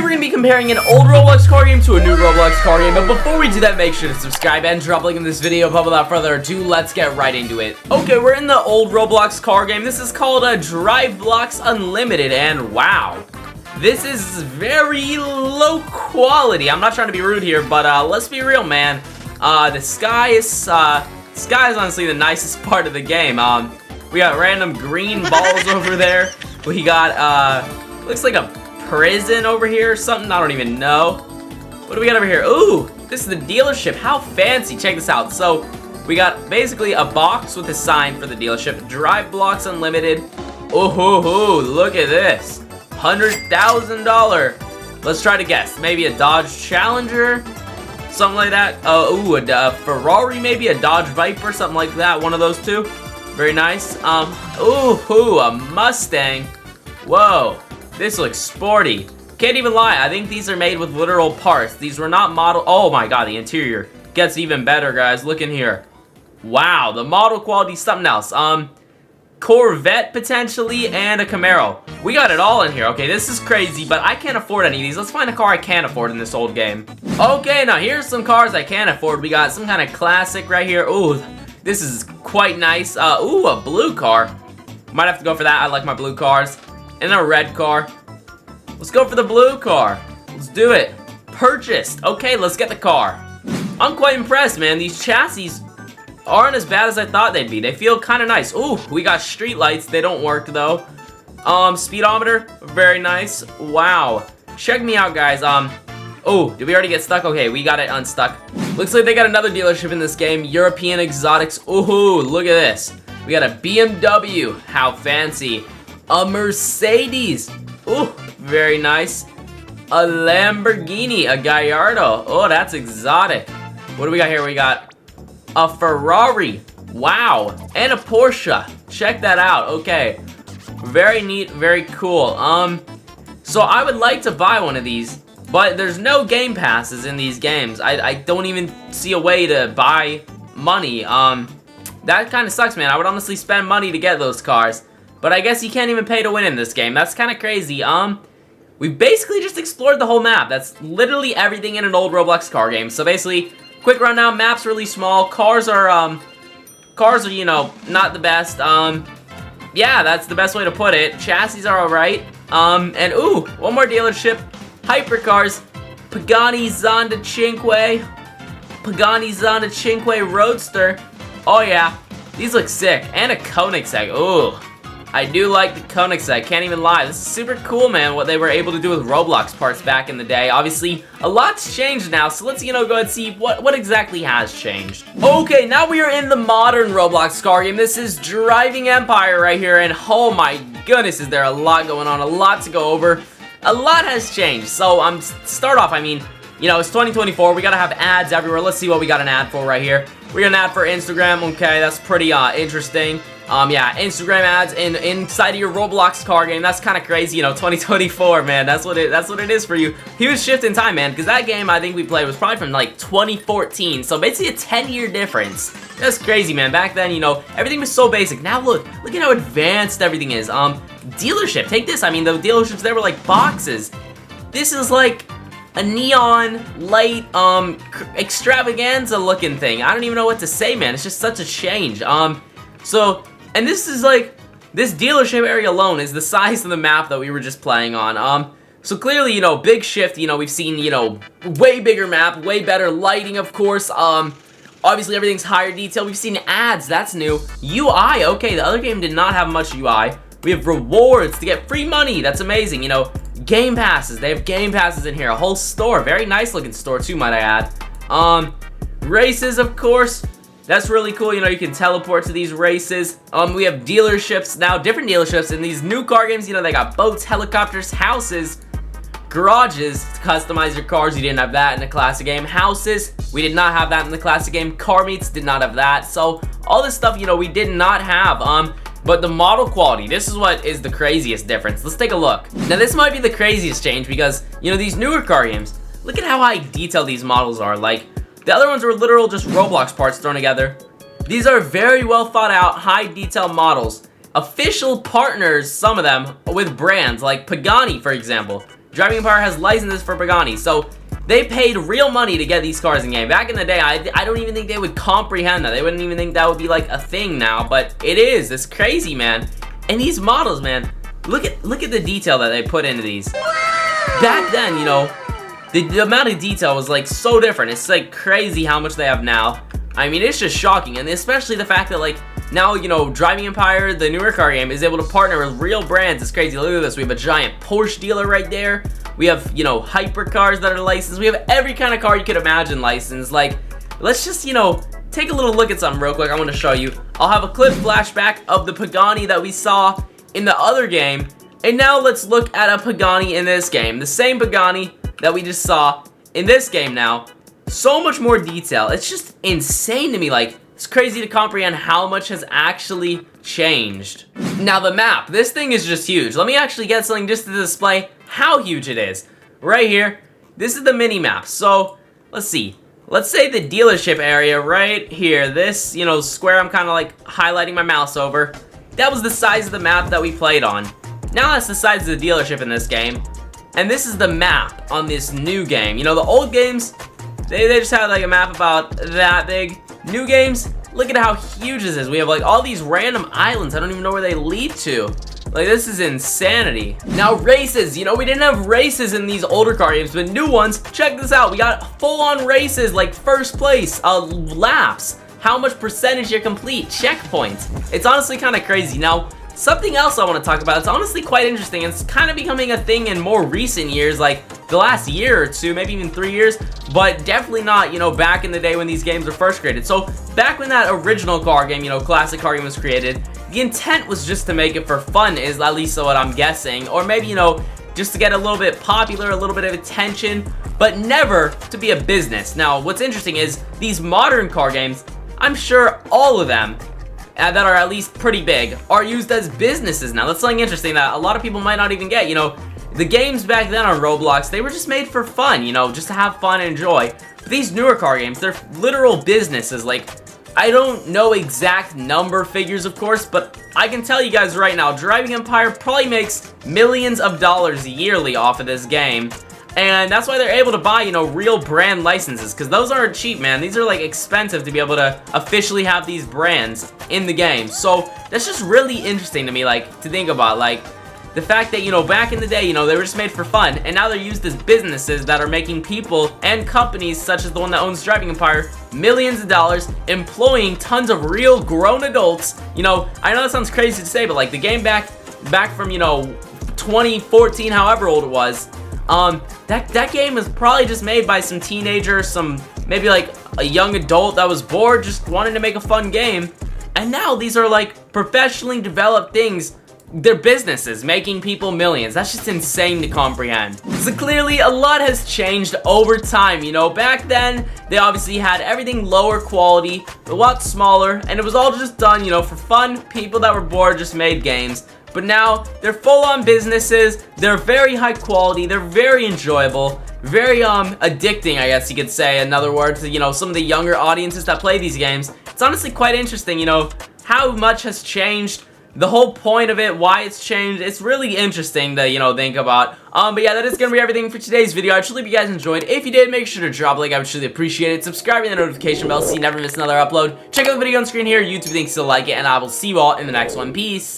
we're going to be comparing an old Roblox car game to a new Roblox car game, but before we do that, make sure to subscribe and drop a like in this video. But without further ado, let's get right into it. Okay, we're in the old Roblox car game. This is called a ROBLOX Unlimited, and wow, this is very low quality. I'm not trying to be rude here, but let's be real, man. The sky is honestly the nicest part of the game. We got random green balls over there. We got, looks like a prison over here or something. I don't even know. What do we got over here? Ooh, this is the dealership. How fancy. Check this out. So, we got basically a box with a sign for the dealership. ROBLOX Unlimited. Ooh, look at this. $100,000. Let's try to guess. Maybe a Dodge Challenger? Something like that. Ooh, a Ferrari maybe? A Dodge Viper? Something like that. One of those two. Very nice. Ooh, a Mustang. Whoa, this looks sporty. Can't even lie, I think these are made with literal parts. These were not modeled. Oh my god, the interior gets even better, guys. Look in here. Wow, the model quality is something else. Corvette potentially, and a Camaro. We got it all in here. Okay, this is crazy, but I can't afford any of these. Let's find a car I can afford in this old game. Okay, now here's some cars I can afford. We got some kind of classic right here. Ooh, this is quite nice. Ooh, a blue car. Might have to go for that. I like my blue cars. And a red car. Let's go for the blue car. Let's do it. Purchased. Okay, let's get the car. I'm quite impressed, man. These chassis aren't as bad as I thought they'd be. They feel kind of nice. Ooh, we got street lights. They don't work, though. Speedometer. Very nice. Wow. Check me out, guys. Oh, did we already get stuck? Okay, we got it unstuck. Looks like they got another dealership in this game. European Exotics. Ooh, look at this. We got a BMW. How fancy. A Mercedes. Ooh, very nice. A Lamborghini. A Gallardo. Oh, that's exotic. What do we got here? We got a Ferrari. Wow. And a Porsche. Check that out. Okay. Very neat. Very cool. So I would like to buy one of these, but there's no game passes in these games. I don't even see a way to buy money. That kind of sucks, man. I would honestly spend money to get those cars, but I guess you can't even pay to win in this game. That's kind of crazy. We basically just explored the whole map. That's literally everything in an old Roblox car game. So basically, quick rundown. Map's really small. Cars are, you know, not the best. Yeah, that's the best way to put it. Chassis are alright. And ooh, one more dealership. Hypercars. Pagani Zonda Cinque Roadster. Oh yeah, these look sick. And a Koenigsegg. Ooh, I do like the Koenigsegg. Can't even lie. This is super cool, man, what they were able to do with Roblox parts back in the day. Obviously, a lot's changed now, so let's, you know, go ahead and see what exactly has changed. Okay, now we are in the modern Roblox car game. This is Driving Empire right here, and oh my goodness, is there a lot going on, a lot to go over. A lot has changed. So, start off, I mean, you know, it's 2024. We gotta have ads everywhere. Let's see what we got an ad for right here. We got an ad for Instagram. Okay, that's pretty interesting. Yeah, Instagram ads inside of your Roblox car game. That's kind of crazy, you know, 2024, man. That's what it is for you. Huge shift in time, man, because that game I think we played was probably from like 2014. So basically a 10-year difference. That's crazy, man. Back then, you know, everything was so basic. Now look at how advanced everything is. Dealership, take this. I mean, the dealerships there were like boxes. This is like a neon light extravaganza looking thing. I don't even know what to say, man. It's just such a change. And this is like, this dealership area alone is the size of the map that we were just playing on. So clearly, you know, big shift. You know, we've seen, you know, way bigger map, way better lighting, of course. Obviously everything's higher detail. We've seen ads, that's new. UI, okay, the other game did not have much UI. We have rewards to get free money. That's amazing. You know, game passes. They have game passes in here. A whole store. Very nice looking store too, might I add. Races, of course. That's really cool. You know, you can teleport to these races. We have dealerships now, different dealerships in these new car games. You know, they got boats, helicopters, houses, garages to customize your cars. You didn't have that in the classic game. Houses, we did not have that in the classic game. Car meets, did not have that. So all this stuff, you know, we did not have. But the model quality, this is what is the craziest difference. Let's take a look. Now, this might be the craziest change because, you know, these newer car games, look at how high detailed these models are. Like, the other ones were literal just Roblox parts thrown together. These are very well thought out, high detail models. Official partners, some of them, with brands like Pagani, for example. Driving Empire has licenses for Pagani, so they paid real money to get these cars in game. Back in the day, I don't even think they would comprehend that. They wouldn't even think that would be like a thing now, but it is. It's crazy, man. And these models, man, look at the detail that they put into these. Back then, you know, the amount of detail was like so different. It's like crazy how much they have now. I mean, it's just shocking, and especially the fact that like now, you know, Driving Empire, the newer car game, is able to partner with real brands. It's crazy. Look at this. We have a giant Porsche dealer right there. We have, you know, hypercars that are licensed. We have every kind of car you could imagine licensed. Like, let's just, you know, take a little look at something real quick. I want to show you. I'll have a clip flashback of the Pagani that we saw in the other game. And now let's look at a Pagani in this game. The same Pagani that we just saw in this game now. So much more detail. It's just insane to me. Like, it's crazy to comprehend how much has actually changed. Now the map, this thing is just huge. Let me actually get something just to display how huge it is. Right here, this is the mini map. So, let's see. Let's say the dealership area right here. This, you know, square I'm kind of like highlighting my mouse over. That was the size of the map that we played on. Now that's the size of the dealership in this game. And this is the map on this new game. You know, the old games, they just had like a map about that big. New games, look at how huge this is. We have like all these random islands. I don't even know where they lead to. Like, this is insanity. Now races, you know, we didn't have races in these older car games, but new ones, check this out. We got full-on races, like first place, laps, how much percentage you complete, checkpoints. It's honestly kind of crazy. Now, something else I want to talk about, it's honestly quite interesting. It's kind of becoming a thing in more recent years, like the last year or two, maybe even 3 years, but definitely not, you know, back in the day when these games were first created. So back when that original car game, you know, classic car game was created, the intent was just to make it for fun, is at least what I'm guessing, or maybe, you know, just to get a little bit popular, a little bit of attention, but never to be a business. Now, what's interesting is these modern car games, I'm sure all of them that are at least pretty big are used as businesses now. That's something interesting that a lot of people might not even get. You know, the games back then on Roblox, they were just made for fun, you know, just to have fun and enjoy. But these newer car games, they're literal businesses. Like, I don't know exact number figures, of course, but I can tell you guys right now, Driving Empire probably makes millions of dollars yearly off of this game. And that's why they're able to buy, you know, real brand licenses, because those aren't cheap, man. These are, like, expensive to be able to officially have these brands in the game. So, that's just really interesting to me, like, to think about, like, the fact that, you know, back in the day, you know, they were just made for fun, and now they're used as businesses that are making people and companies, such as the one that owns Driving Empire, millions of dollars, employing tons of real grown adults. You know, I know that sounds crazy to say, but, like, the game back from, you know, 2014, however old it was, that game was probably just made by some teenager, maybe like a young adult that was bored, just wanting to make a fun game. And now these are like professionally developed things. They're businesses making people millions. That's just insane to comprehend. So clearly a lot has changed over time. You know, back then they obviously had everything lower quality, a lot smaller, and it was all just done, you know, for fun. People that were bored just made games. But now, they're full-on businesses, they're very high quality, they're very enjoyable, very, addicting, I guess you could say, in other words, to, you know, some of the younger audiences that play these games. It's honestly quite interesting, you know, how much has changed, the whole point of it, why it's changed. It's really interesting to, you know, think about. But yeah, that is gonna be everything for today's video. I truly hope you guys enjoyed. If you did, make sure to drop a like. I would truly appreciate it. Subscribe to the notification bell so you never miss another upload. Check out the video on screen here. YouTube thinks you'll like it, and I will see you all in the next one. Peace.